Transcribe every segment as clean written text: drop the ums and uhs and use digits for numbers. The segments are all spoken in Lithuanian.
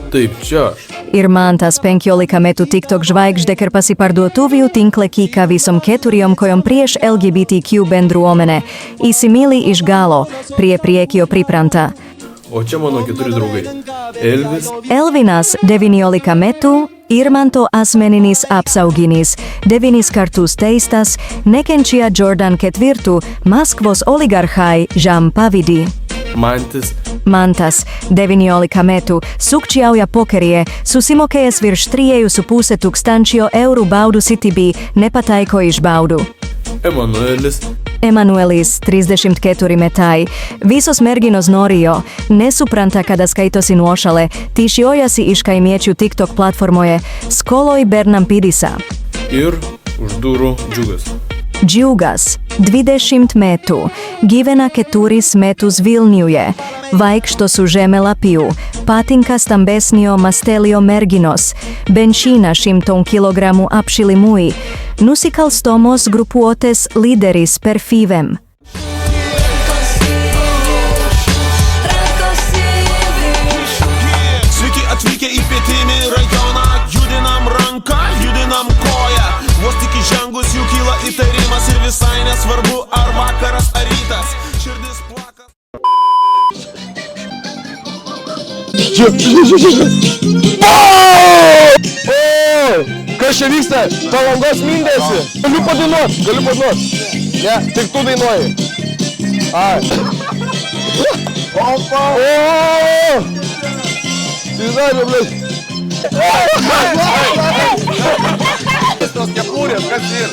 Taip, čia aš. Ir Mantas 15 metų TikTok žvaigždė, kas parduotuvių tinkle Kika visom keturiem kojom prieš LGBTQ bendruomenę. Įsimyli iš galo, prie priekio pripranta. O čia mano 4 draugai. Elvis, Elvinas 19 metų, Irmanto asmeninis apsauginis, 9 kartus teistas, nekenčia Jordan IV, Maskvos oligarchai žam pavydį. Mantas 19 metų, sukčiauja pokerie, susimokėjęs virš 3,5 tūkstančio eurų baudų Citybee, nepataiko iš baudų. Emanuelis 34 metai, visos merginos norijo, nesupranta kada skaitosi nuošalė, tyšiojasi iš kaimiečių TikTok platformoje, skoloj Bernam Pidisa. Ir už durų Džiugas. Džiugas 20 metų, gyvena 4 metus Vilniuje, vaikšto su žemėlapiu, patinka stambesnio mastelio merginos, benšina 100 kg apšilimui, nusikalstomos grupuotės lyderis per FIVEM. Sveiki atvykę į pietinį rajoną, judinam ranką, judinam koją. Vos tik įžengus jų kyla įtarimas ir visai nesvarbu ar vakaras ar rytas. Širdis plaka. Kas čia vyksta? Palangos mindėsi? Galiu padainuot. Ne, tik tu dainuoji. Opa! Įzarė, blėt. Tos kepurės, kas ir?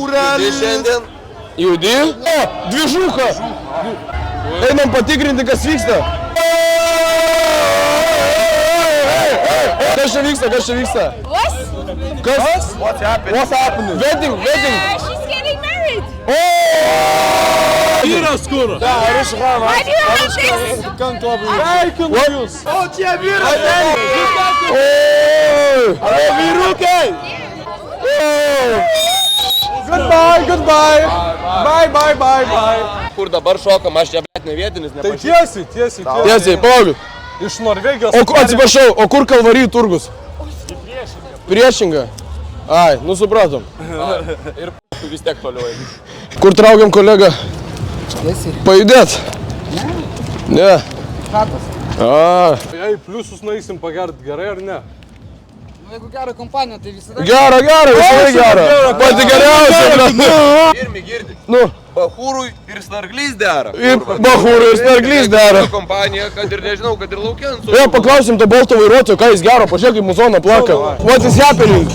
Tai šiandien judi? Dvižuka! Einam patikrinti, kas vyksta. Kas čia vyksta? Kas? What's happening? Wedding. She's getting married. Vyra skoro. Why do you have this? O čia vyras. Vyrukai. Goodbye. Bye. Kur dabar šokam, aš čia ne vietinis, nepažįstu. Tai Tiesiai, palauk. Iš Norvegijos. Atsiprašau, o kur Kalvarijų turgus? Priešinga. Ai, nu supratom. Ir vis tiek toliau. Kur traukiam kolegą? Pajudėt? Ne. Jei pliusus nueisim pagert, gerai ar ne? Jeigu gerą kompaniją, tai visada... Visai gera. Pati geriausia. Pirmi girdi. Nu. Bachūrui ir snarglys dera. Bachūrui ir snarglys dera. Kompanija, kad ir nežinau, kad ir laukiant. Jo, paklausim to bolto vairuotojo, ką jis gero, pažiūrėk, kaip muzoną plaka. What is happening?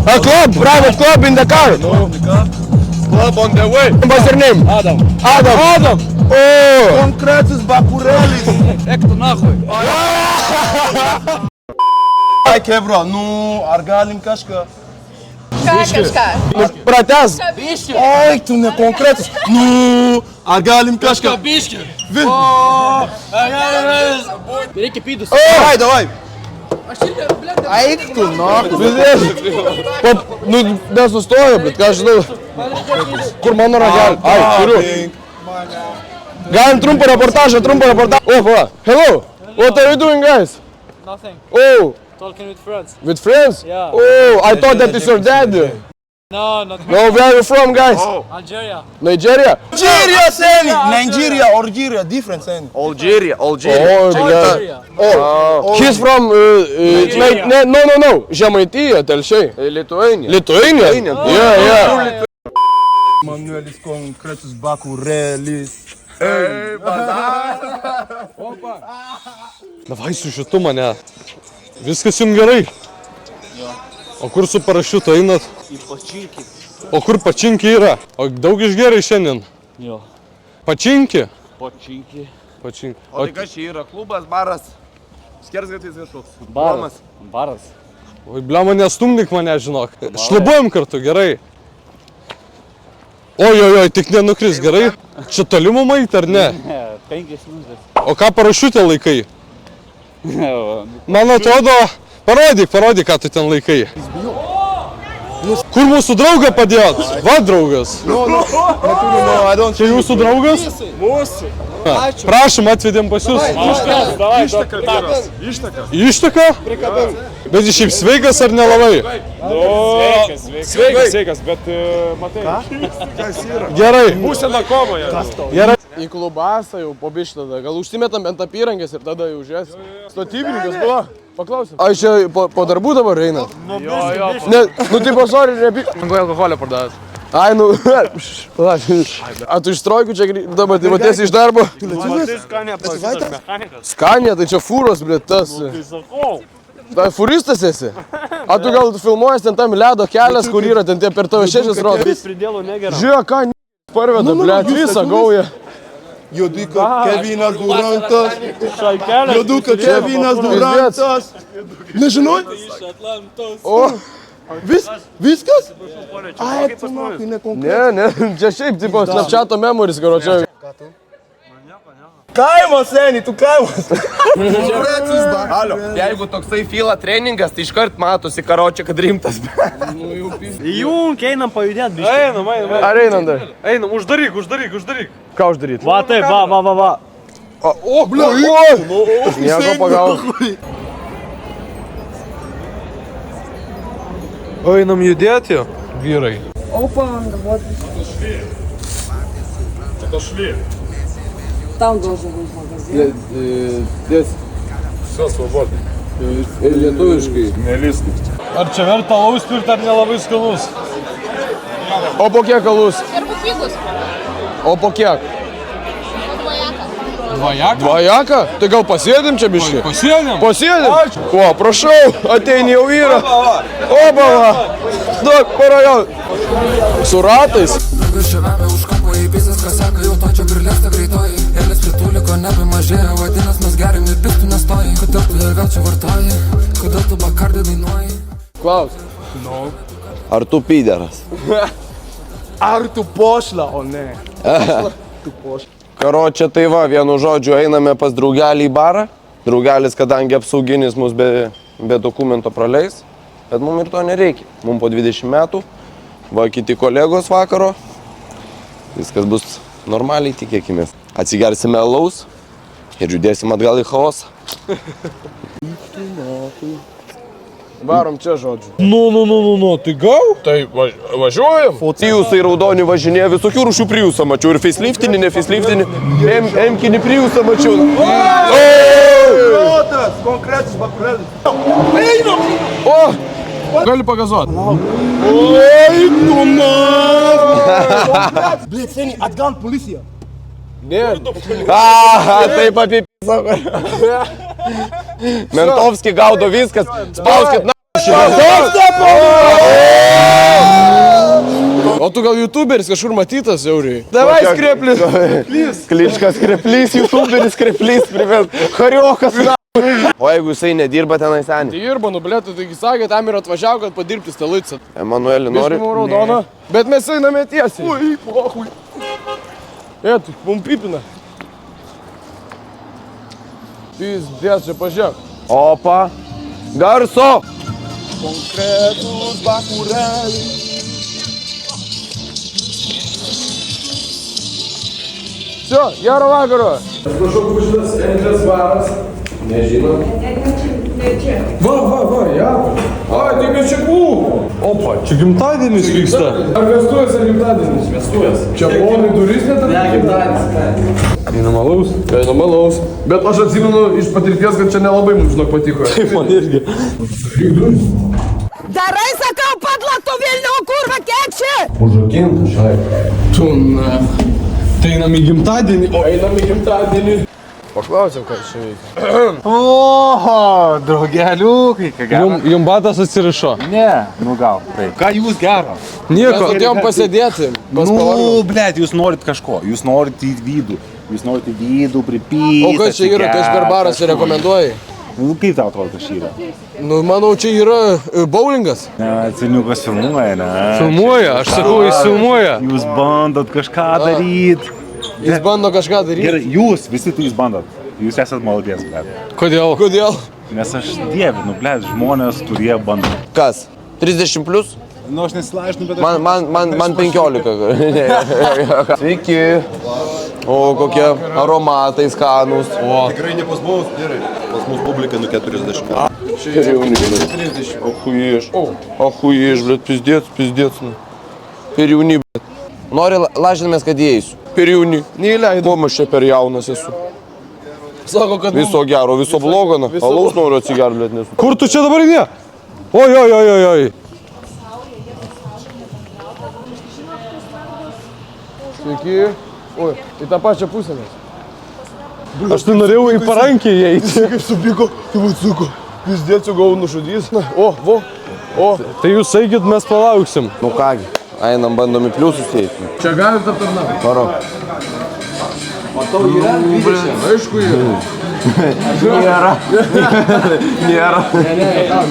A club, private club in the car. Club on the way. What's your name? Adam. Konkretus bachūrelis. Eik tu nahui. Ai, kebro, nu, ar galim kažką? Kažką. Pratęs. Ai, tu ne konkretus. Nu, ar galim kažką? Biški. Reikia pydus. Ai, davai. Eik tu, nu, nesustojo, bet ką žinau. Kur mano ragelį? Ai, turiu. Galim trumpą reportažą. Oh, va. Hello. What are you doing, guys? Nothing. Oh. Talking with friends. With friends? Yeah. Oh, I thought that is your dad. No, not No, where are you from, guys? Algeria. Nigeria? Algeria, Seni. Nigeria, Algeria, different, Seni. Algeria. Oh, he's from, no, Žemaitija, Telšiai. Lithuania. Yeah. Manuelis konkretus bachūrelis. Davai su šitu mane. Viskas jums gerai. O kur su parašiutu einat? Į pačinkį. O kur pačinkį yra? O daug išgerai šiandien? Jo. Pačinkį? Pačinkį. O tai kas čia yra? Klubas, baras? Skersgatvis kažkoks? Baras. Oi, bliama, nestumdyk mane, žinok. Šlabuojam kartu, gerai. Oi, tik nenukris, gerai? Čia toli mum eit, ar ne? Ne, 5 minutės. O ką parašiutė laikai? Man atrodo, parodyk, ką tu ten laikai. Kur mūsų draugą padėjot? Va, draugas. No, I don't. Čia jūsų draugas? Mūsų. Prašom, atvedėm pas jūs. Ištaka? Bet jis šiaip sveikas ar nelabai? Sveikas, bet matai. Gerai. Būsena komoje. Gerai. Į klubasą jau po biškį tada. Gal užsimetam bent apyrankės ir tada jau žies. Statybininkas buvo. Paklausim. Aš čia po darbų dabar eina. Ne, nu tipo, sorry, nepyk. Lengvai alkoholio pardavęs. Ai, nu. A tu iš trojkų čia dabar tai tiesiai iš darbo? Skanė, tai čia fūros, blėt, tas. Tai furistas esi? A tu gal filmuojas ten tam ledo kelias, kur yra ten tie per tavo šešias rodas? Žiūrėk, ką parveda, blėt, visą gaują. Joduka Kevinas Durantas. Joduka Kevinas Durantas. Nežinoj? O, Viskas? Ai, tu nakai nekonkrečiai. ne, čia šiaip, tipo, Snapchato memories, karo čia. Kaimas, seniai, tu kaimas. Alio, jeigu toksai fila treningas, tai iškart matosi karočią, kad rimtas. Įjunk, einam pajudėt, biškai. Einam. Ar einam dar? Einam, uždaryk. Ką uždaryti? Va, taip, va. O, ble, nieko pagau. Einam judėti, vyrai. Там должен быть магазин. Все, свобodai. Lietuviškai. Ar čia verta alaus pirkti, ar nelabai skanus? O po kiek alus? Turbūt pigus. O po kiek? Dvojaką. Dvajaką? Tai gal pasėdim čia biškai? Pasėdėm? Pasėdim? O, prašau, ateini jau vyrą. Obala. Duok, parajon. Su ratais. Ševame už kampo į pisas, kas seka, jau to čia prilėsta greitoji. Eilės prie tūliko nebemažėja, vadinas mes gerim ir pistų nestoji. Kodėl tu vėl čia vartoji, kodėl tu bakardį dainuoji? Klaus. Ar tu pyderas? Ar tu pošla, o ne? Karočią, tai va, vienu žodžiu, einame pas draugelį į barą. Draugelis, kadangi apsauginis mus be dokumento praleis, bet mums ir to nereikia. Mums po 20 metų, va kiti kolegos vakaro, viskas bus normaliai, tikėkimės. Atsigersime alaus ir judėsim atgal į chaosą. Varom čia žodžiu. Nu, tai gal? Tai važiuojam. Priusai raudoni važinėja, visokių rūšių priusą mačiau. Ir faceliftinį, ne faceliftinį, emkinį priusą mačiau. Rotas, konkretus paprėdus. Einam! O, gali pagazuot. Oi, tu man! Blet, seniai, atgal policija. Ne. Taip apie p***ą. Mentovski gaudo viskas, spauskit na O tu gal youtuberis kažkur matytas, Jauriai? Davai skreplis. Kličkas skreplys, youtuberis skreplys, primės, hariokas na. O jeigu jisai nedirba tenai seniai? Dirba, nu blėt, taigi sakė, tam ir atvažiavo, kad padirbti stalicą. Emanueli, nori? Biškimų raudoną. Bet mes einame tiesiai. Oi, pohui. Etu, mum pipina. Pizdės, čia pažiūrėk. Opa, garso! Konkretus bakureliai. Все, gero vakaro. Atsiprašau, kur šitas Endrės varas. Nežinau. Va, ja. Ai, tai čia buvo. Opa, čia gimtadienis vyksta. Ar vestuvės ar gimtadienis? Vestuvės. Čia ponai durys net ar gimtadienis? Einam alaus. Einam alaus. Bet aš atsimenu iš patirties, kad čia nelabai mums žinok patiko. Taip, man irgi. Darai, sakau, padla, tu Vilnių, kurva, kiek čia? Užakinta, šai. Tu, na. Tai einam į gimtadienį. Einam į gimtadienį. Paklausiau, ką čia veikia. Oho, draugeliukai, ką gero. Jum batas atsirišo. Ne, nu gal. Taip. Ką jūs gero? Nieko. Mes atėjom pasėdėti. Nu, blėt, jūs norit kažko, jūs norit į vidų. Jūs norit į vidų, pripysti. O kas čia yra, kas per barą čia rekomenduoji? Nu, kaip tau atrodo, kas čia yra? Nu, manau, čia yra bowlingas. Ne, ceniukas filmuoja, ne? Filmuoja, aš sakau, jis filmuoja. Jūs bandot kažką daryt. Jis bando kažką daryti. Gerai, jūs visi tai jūs bandot. Jūs esat maladės, blėt. Kodėl? Kodėl? Nes aš dievinu, blėt, žmonės, kurie bando. Kas? 30 plus? Nu, aš nesilažinu, bet Man 15. Sveiki. O, kokie aromatai skanus. Tikrai ne pas mus, gerai. Pas mus publika nu 40. Охуешь, блядь, пиздец. Per jauni, blėt. Nori lažinamės, kad įeisiu. Per jauni. Neįleidau. Kuo aš čia per jaunas esu? Sako, kad... Viso gero, viso blogo, na. Alaus noriu atsigerti, blėt, nesu. Kur tu čia dabar įdė? Oi. Sveiki. Oi, į tą pačią pusę mes. Aš tai norėjau į parankį įeiti. Kaip supyko, tai suko. Pizdėciu gau nužudys. O. Tai jūs eikit, mes palauksim. Nu kągi, einam bandom į pliusus įeiti. Čia galit aptarnauti. Paro. Matau, yra 20. Aišku, yra. Nėra. Ne,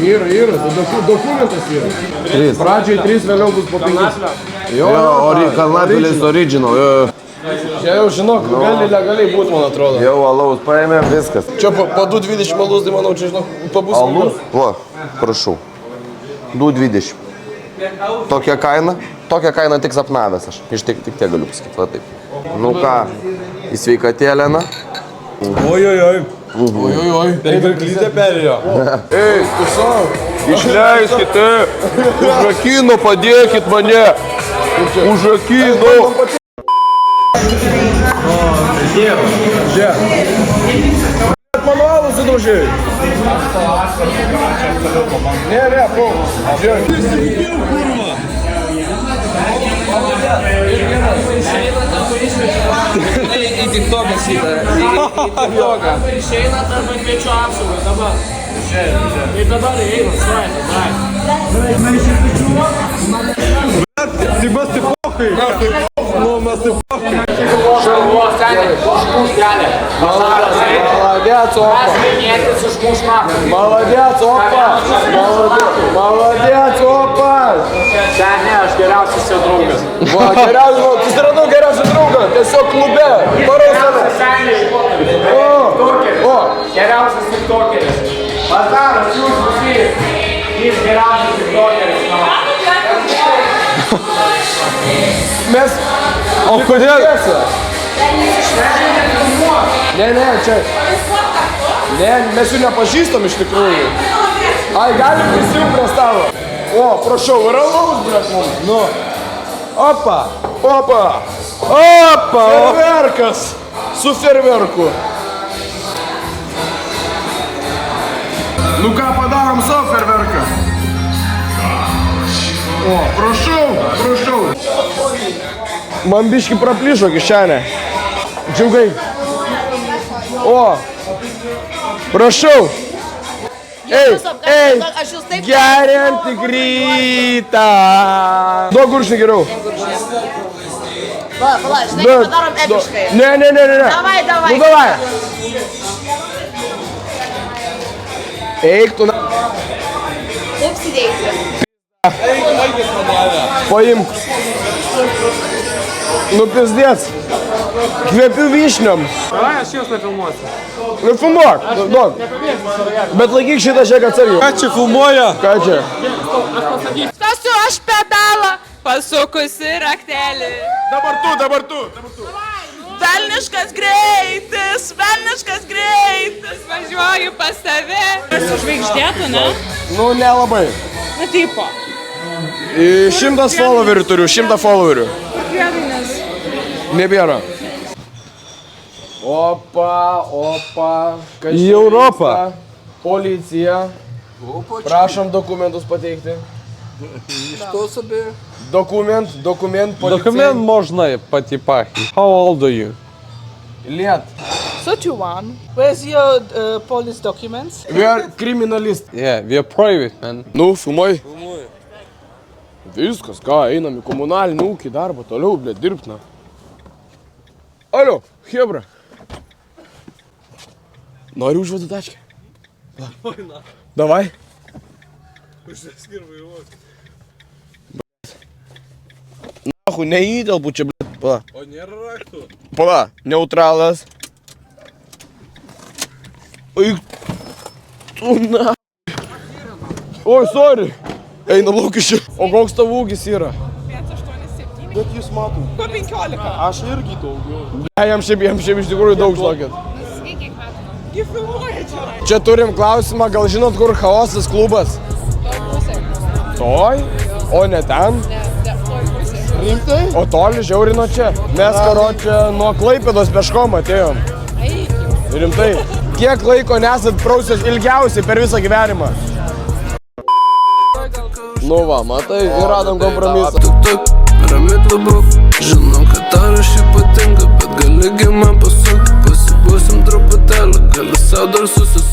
yra. Tai dokumentas yra. 3. Pradžiai 3, vėliau bus po 5. Jo, Kalnapilis original. Čia jau žinok, gali legaliai būti, man atrodo. Jau alaus paėmėm, viskas. Čia po 2,20 malus, tai manau, čia žinok, pabus. Alus? Va, prašau. 2,20. Tokia kaina tik sapnavęs aš. Iš tik tiek galiu pasakyti, va taip. Nu ką, į sveikatėlę, na. Oi. Per Klytė perėjo. Ei, tu savo. Išleiskite. Užrakino, padėkit mane. Užrakino. Manualus įdaužiai. Ne, po. Į TikToką šitą. Išeinat arba kviečiu apsaugą dabar. Tai dabar einat, Tai mes tai pokai. Šalvos, seniai, užmuš kelią. Молодец, опа. Mėtis užmuš matą. Молодец, опа. Молодец, опа. Seniai, aš geriausias jau draugas. Va, geriausias, susiradau geriausią draugą. Tiesiog klube. Varau save. Seniai, O. geriausias tiktokeris. Bazaras, jūs visi. Jis geriausias tiktokeris. Mes... O kodėl? Ne, čia... Ne, mes jų nepažįstam iš tikrųjų. Ai, galim prisijungti prie stalo. O, prašau, yra laus, blėt, mums. Nu. Opa. Ferverkas. Su ferverku. Nu ką, padarom savo ferverką. O, prašau. Man biški praplyšo kišenė. Džiaugai. O. Prašau. Ei. Geriam tik rytą. Duok gurkšnį geriau. Pala, žinai, padarom epiškai. Ne. Davai. Nu, davai. Eik tu na... Taip sėdėti. Paimk. Nu, pizdėts. Kvepiu vyšniom. Davai, aš jūs nefilmuosiu. Nu, filmuok. Duok. Bet laikyk šitą šiek atsargiau. Ką čia filmuoja? Ką čia? Kasiu aš pedalą, pasukusi raktelį. Dabar tu. Velniškas greitis, važiuoju pas tave. Esu žvaigždėtų, ne? Nu, nelabai. Na, tipo. 100 followerių turiu, 100 followerių. Kiekvienas. Nebėra. Opa. Kas Į čia Europą. vyksta? Policija. Prašom dokumentus pateikti. Что себе? Документ, Документ полицей. можно потипахи. How old are you? Лет. 31. Where's your police documents? We are criminalist. Yeah, we are private, man. Nu, filmuoj. Viskas, ką, einam į komunalinį ūkį darbą, toliau, blėt, dirbtina. Alio, hebra. Nori užvadu tačkę? Davai. Nahu, neįtelpu čia, blėt, pala. O nėra raktų? Pala, neutralas. Oi, tu na. Oi, sorry. Eina laukišiu. O koks tavo ūgis yra? 1,87. Bet jūs matot. Po 15. Aš irgi daugiau. Jam šiaip iš tikrųjų daug žinokit. Kiek metų? Jį filmuoja čia. Čia turim klausimą, gal žinot, kur Chaosas klubas? Toj pusė. Toj? O ne ten? Ne, toj pusė. Rimtai? O toli žiauri nuo čia. Mes karočią nuo Klaipėdos peškom atėjom. Rimtai. Kiek laiko nesat prausęs ilgiausiai per visą gyvenimą? Nu va, matai, ir radom kompromisą. Ramiai labiau, žinau, kad tau šį patinka, bet gali gi man pasuk, pasibūsim truputėlį, gali sau dar susisuk.